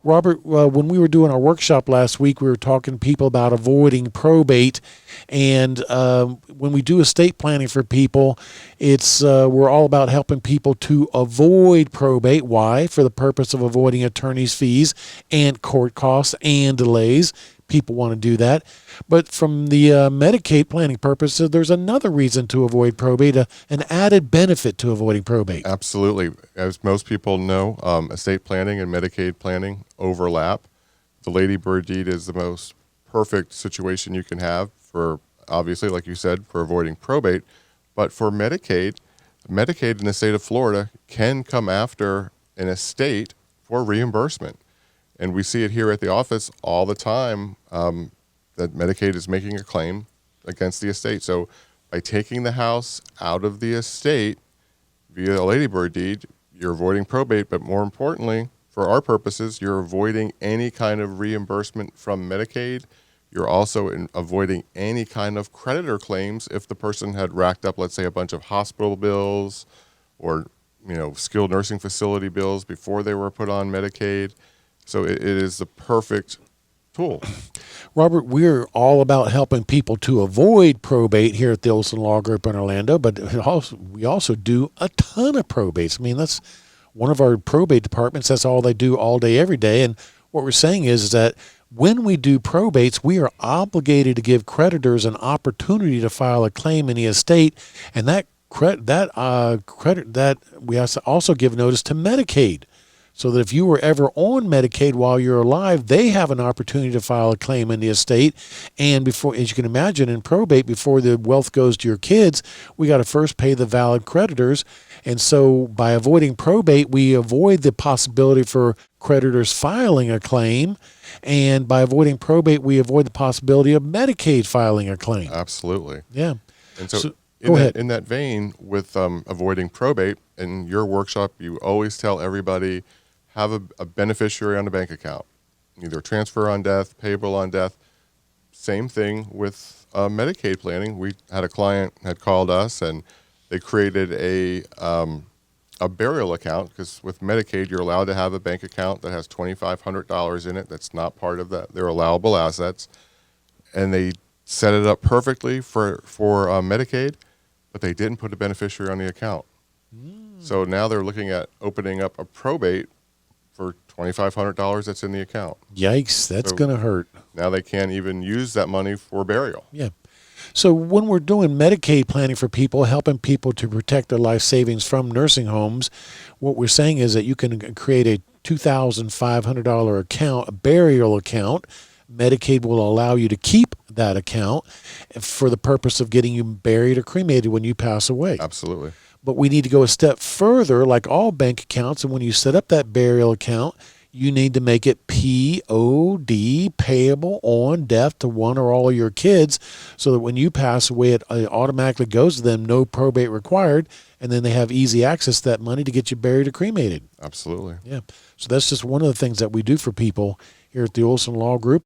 Robert, when we were doing our workshop last week, we were talking to people about avoiding probate, and when we do estate planning for people, it's we're all about helping people to avoid probate. Why? For the purpose of avoiding attorney's fees and court costs and delays. People want to do that. But from the Medicaid planning purposes, there's another reason to avoid probate, an added benefit to avoiding probate. Absolutely. As most people know, estate planning and Medicaid planning overlap. The Lady Bird deed is the most perfect situation you can have for, obviously, like you said, for avoiding probate. But for Medicaid in the state of Florida can come after an estate for reimbursement. And we see it here at the office all the time that Medicaid is making a claim against the estate. So by taking the house out of the estate via a Lady Bird deed, you're avoiding probate, but more importantly, for our purposes, you're avoiding any kind of reimbursement from Medicaid. You're also avoiding any kind of creditor claims if the person had racked up, let's say, a bunch of hospital bills or skilled nursing facility bills before they were put on Medicaid. So it is the perfect tool. Robert, we're all about helping people to avoid probate here at the Olsen Law Group in Orlando, but we also do a ton of probates. I mean, that's one of our probate departments. That's all they do all day, every day. And what we're saying is that when we do probates, we are obligated to give creditors an opportunity to file a claim in the estate, and that we also give notice to Medicaid. So that if you were ever on Medicaid while you're alive, they have an opportunity to file a claim in the estate. And before, as you can imagine, in probate, before the wealth goes to your kids, we got to first pay the valid creditors. And so by avoiding probate, we avoid the possibility for creditors filing a claim. And by avoiding probate, we avoid the possibility of Medicaid filing a claim. Absolutely. Yeah. And so go ahead. In that vein, with avoiding probate, in your workshop, you always tell everybody, have a beneficiary on a bank account, either transfer on death, payable on death. Same thing with Medicaid planning. We had a client had called us and they created a burial account, because with Medicaid, you're allowed to have a bank account that has $2,500 in it. That's not part of their allowable assets. And they set it up perfectly for Medicaid, but they didn't put a beneficiary on the account. So now they're looking at opening up a probate for $2,500 that's in the account. Yikes, that's going to hurt. Now they can't even use that money for burial. Yeah. So when we're doing Medicaid planning for people, helping people to protect their life savings from nursing homes, what we're saying is that you can create a $2,500 account, a burial account. Medicaid will allow you to keep that account for the purpose of getting you buried or cremated when you pass away. Absolutely. But we need to go a step further, like all bank accounts. And when you set up that burial account, you need to make it POD, payable on death to one or all of your kids, so that when you pass away, it automatically goes to them, no probate required, and then they have easy access to that money to get you buried or cremated. Absolutely. Yeah. So that's just one of the things that we do for people here at the Olsen Law Group.